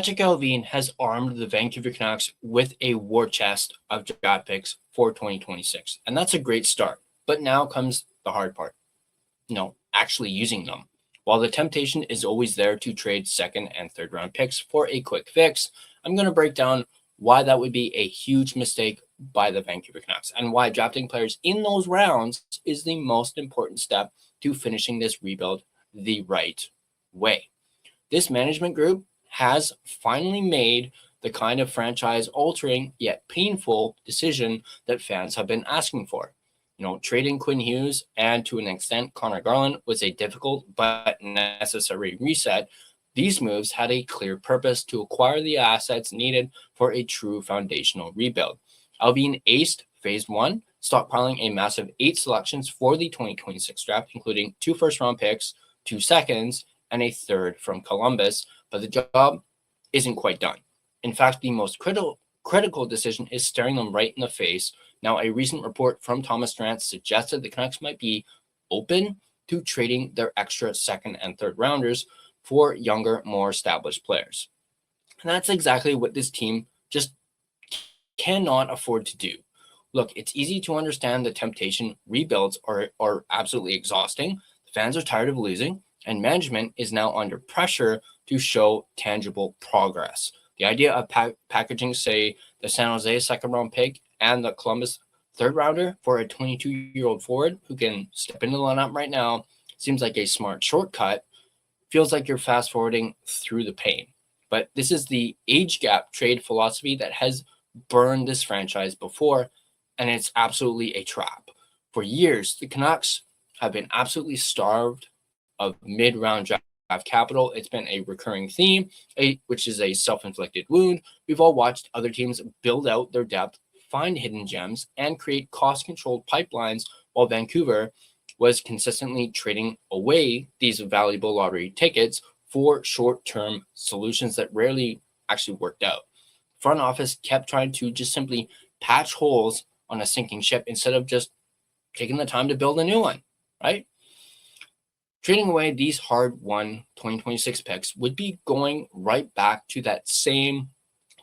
Patrik Allvin has armed the Vancouver Canucks with a war chest of draft picks for 2026, and that's a great start. But now comes the hard part. Actually using them. While the temptation is always there to trade second and third round picks for a quick fix, I'm going to break down why that would be a huge mistake by the Vancouver Canucks and why drafting players in those rounds is the most important step to finishing this rebuild the right way. This management group has finally made the kind of franchise-altering yet painful decision that fans have been asking for. Trading Quinn Hughes and to an extent Connor Garland was a difficult but necessary reset. These moves had a clear purpose to acquire the assets needed for a true foundational rebuild. Allvin aced Phase 1, stockpiling a massive 8 selections for the 2026 draft, including 2 first-round picks, 2 seconds, and a third from Columbus, but the job isn't quite done. In fact, the most critical decision is staring them right in the face. Now, a recent report from Thomas Drance suggested the Canucks might be open to trading their extra second and third rounders for younger, more established players. And that's exactly what this team just cannot afford to do. Look, it's easy to understand the temptation. Rebuilds are absolutely exhausting. The fans are tired of losing, and management is now under pressure to show tangible progress. The idea of packaging, say, the San Jose second-round pick and the Columbus third-rounder for a 22-year-old forward who can step into the lineup right now seems like a smart shortcut. Feels like you're fast-forwarding through the pain. But this is the age gap trade philosophy that has burned this franchise before, and it's absolutely a trap. For years, the Canucks have been absolutely starved of mid-round draft capital. It's been a recurring theme, which is a self-inflicted wound. We've all watched other teams build out their depth, find hidden gems, and create cost-controlled pipelines, while Vancouver was consistently trading away these valuable lottery tickets for short-term solutions that rarely actually worked out. Front office kept trying to just simply patch holes on a sinking ship instead of just taking the time to build a new one, right? Trading away these hard-won 2026 picks would be going right back to that same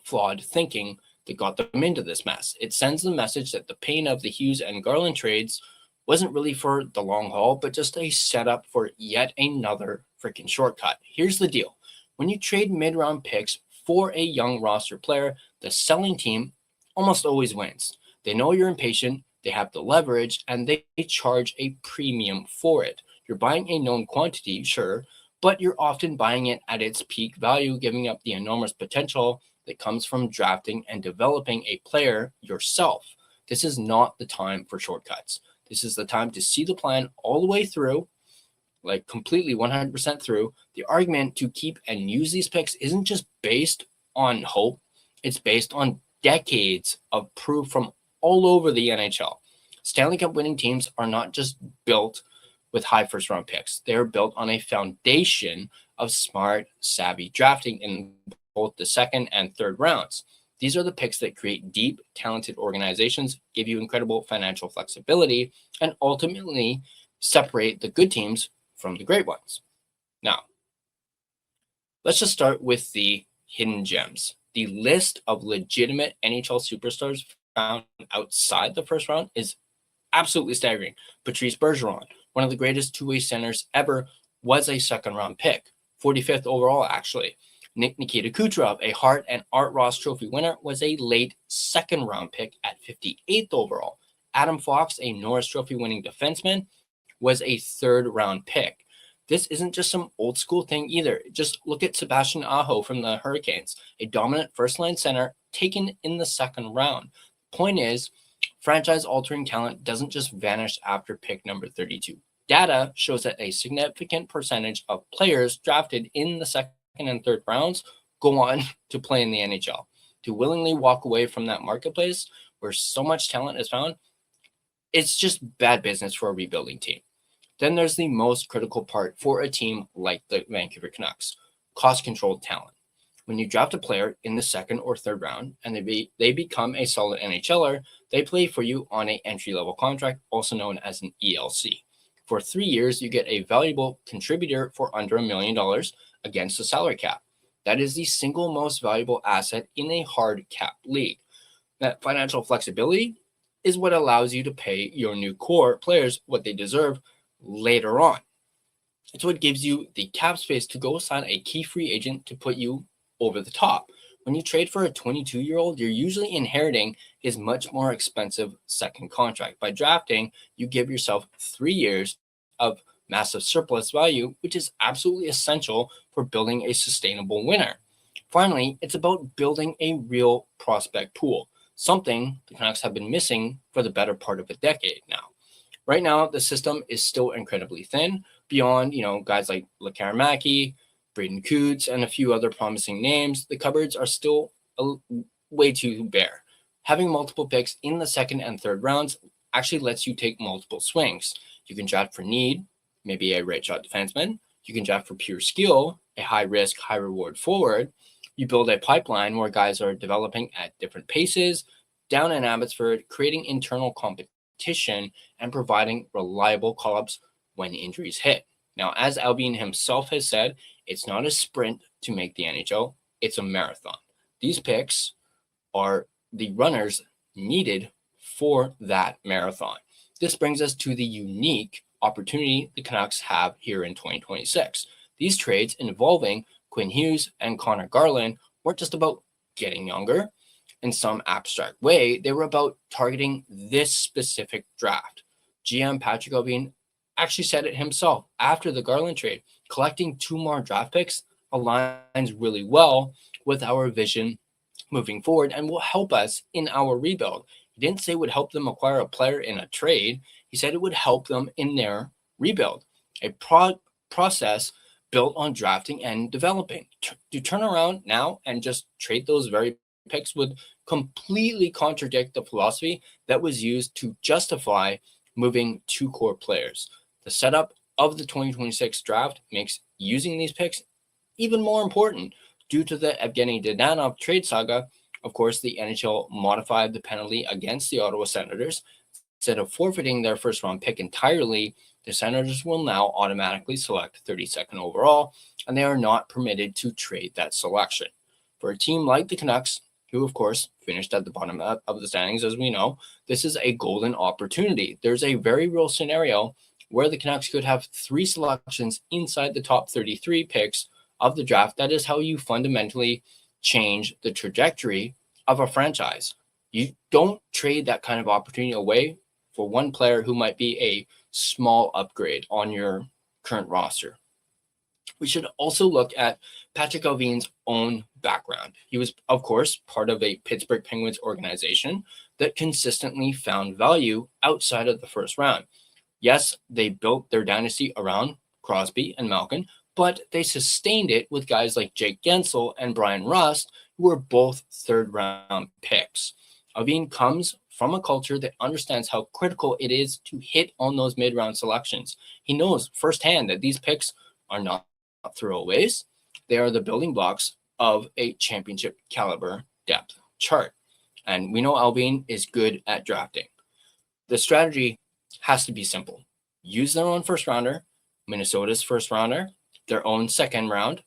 flawed thinking that got them into this mess. It sends the message that the pain of the Hughes and Garland trades wasn't really for the long haul, but just a setup for yet another freaking shortcut. Here's the deal. When you trade mid-round picks for a young roster player, the selling team almost always wins. They know you're impatient, they have the leverage, and they charge a premium for it. You're buying a known quantity, sure, but you're often buying it at its peak value, giving up the enormous potential that comes from drafting and developing a player yourself. This is not the time for shortcuts. This is the time to see the plan all the way through, like completely 100% through. The argument to keep and use these picks isn't just based on hope. It's based on decades of proof from all over the NHL. Stanley Cup winning teams are not just built with high first-round picks. They're built on a foundation of smart, savvy drafting in both the second and third rounds. These are the picks that create deep, talented organizations, give you incredible financial flexibility, and ultimately separate the good teams from the great ones. Now, let's just start with the hidden gems. The list of legitimate NHL superstars found outside the first round is absolutely staggering. Patrice Bergeron, one of the greatest two-way centers ever, was a second-round pick, 45th overall, actually. Nikita Kucherov, a Hart and Art Ross Trophy winner, was a late second-round pick at 58th overall. Adam Fox, a Norris Trophy winning defenseman, was a third-round pick. This isn't just some old-school thing either. Just look at Sebastian Aho from the Hurricanes, a dominant first-line center taken in the second round. Point is, franchise-altering talent doesn't just vanish after pick number 32. Data shows that a significant percentage of players drafted in the second and third rounds go on to play in the NHL. To willingly walk away from that marketplace where so much talent is found, it's just bad business for a rebuilding team. Then there's the most critical part for a team like the Vancouver Canucks, cost-controlled talent. When you draft a player in the second or third round and they become a solid NHLer, they play for you on an entry-level contract, also known as an ELC. For 3 years, you get a valuable contributor for under $1 million against the salary cap. That is the single most valuable asset in a hard cap league. That financial flexibility is what allows you to pay your new core players what they deserve later on. It's what gives you the cap space to go sign a key free agent to put you over the top. When you trade for a 22-year-old, you're usually inheriting his much more expensive second contract. By drafting, you give yourself 3 years of massive surplus value, which is absolutely essential for building a sustainable winner. Finally, it's about building a real prospect pool, something the Canucks have been missing for the better part of a decade now. Right now, the system is still incredibly thin beyond, guys like Lekaramaki, Braden Coots, and a few other promising names. The cupboards are still way too bare. Having multiple picks in the second and third rounds actually lets you take multiple swings. You can draft for need, maybe a right shot defenseman. You can draft for pure skill, a high risk, high reward forward. You build a pipeline where guys are developing at different paces, down in Abbotsford, creating internal competition and providing reliable call-ups when injuries hit. Now, as Allvin himself has said, it's not a sprint to make the NHL, it's a marathon. These picks are the runners needed for that marathon. This brings us to the unique opportunity the Canucks have here in 2026. These trades involving Quinn Hughes and Connor Garland weren't just about getting younger in some abstract way. They were about targeting this specific draft. GM Patrik Allvin actually said it himself after the Garland trade. Collecting 2 more draft picks aligns really well with our vision moving forward and will help us in our rebuild. He didn't say it would help them acquire a player in a trade. He said it would help them in their rebuild. A process built on drafting and developing. To turn around now and just trade those very picks would completely contradict the philosophy that was used to justify moving 2 core players. The setup of the 2026 draft makes using these picks even more important due to the Evgeny Dadonov trade saga. Of course, the NHL modified the penalty against the Ottawa Senators. Instead of forfeiting their first round pick entirely, the Senators will now automatically select 32nd overall, and they are not permitted to trade that selection. For a team like the Canucks, who of course finished at the bottom of the standings, as we know, this is a golden opportunity. There's a very real scenario where the Canucks could have 3 selections inside the top 33 picks of the draft. That is how you fundamentally change the trajectory of a franchise. You don't trade that kind of opportunity away for one player who might be a small upgrade on your current roster. We should also look at Patrik Allvin's own background. He was, of course, part of a Pittsburgh Penguins organization that consistently found value outside of the first round. Yes, they built their dynasty around Crosby and Malkin, but they sustained it with guys like Jake Gensel and Brian Rust, who were both third-round picks. Allvin comes from a culture that understands how critical it is to hit on those mid-round selections. He knows firsthand that these picks are not throwaways. They are the building blocks of a championship caliber depth chart. And we know Allvin is good at drafting. The strategy has to be simple. Use their own first rounder, Minnesota's first rounder, their own second round,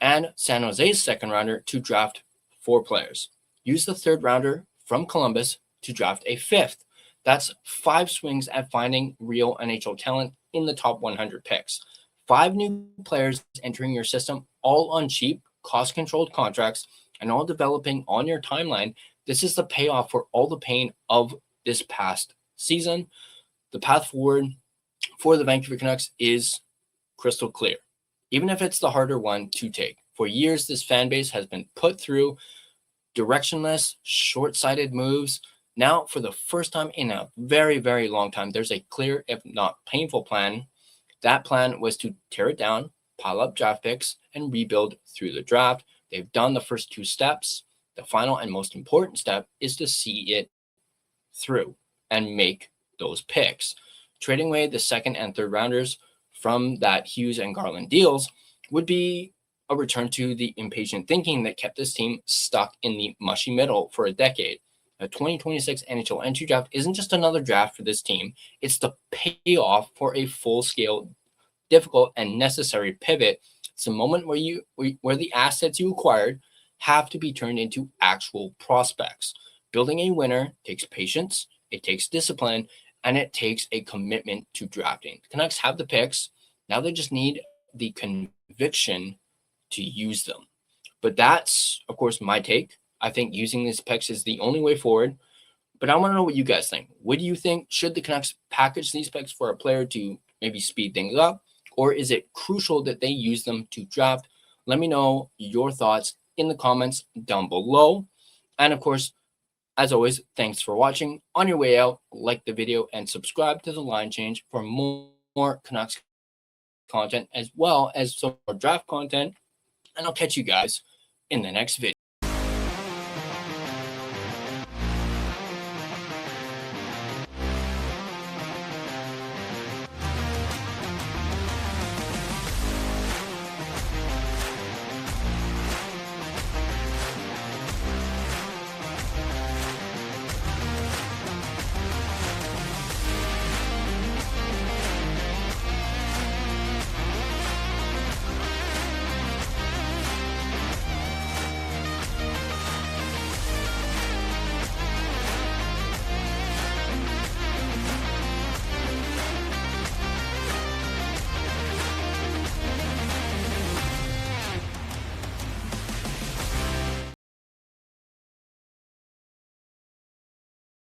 and San Jose's second rounder to draft 4 players. Use the third rounder from Columbus to draft a 5th. That's 5 swings at finding real NHL talent in the top 100 picks. 5 new players entering your system, all on cheap, cost-controlled contracts, and all developing on your timeline. This is the payoff for all the pain of this past season. The path forward for the Vancouver Canucks is crystal clear, even if it's the harder one to take. For years, this fan base has been put through directionless, short-sighted moves. Now, for the first time in a very, very long time, there's a clear, if not painful plan. That plan was to tear it down, pile up draft picks, and rebuild through the draft. They've done the first 2 steps. The final and most important step is to see it through and make those picks. Trading away the second and third rounders from that Hughes and Garland deals would be a return to the impatient thinking that kept this team stuck in the mushy middle for a decade. The 2026 NHL entry draft isn't just another draft for this team. It's the payoff for a full-scale, difficult, and necessary pivot It's a moment where the assets you acquired have to be turned into actual prospects. Building a winner takes patience, it takes discipline, and it takes a commitment to drafting. The Canucks have the picks. Now they just need the conviction to use them. But that's, of course, my take. I think using these picks is the only way forward. But I want to know what you guys think. What do you think? Should the Canucks package these picks for a player to maybe speed things up? Or is it crucial that they use them to draft? Let me know your thoughts in the comments down below. And of course, as always, thanks for watching. On your way out, like the video and subscribe to the Line Change for more Canucks content as well as some more draft content. And I'll catch you guys in the next video.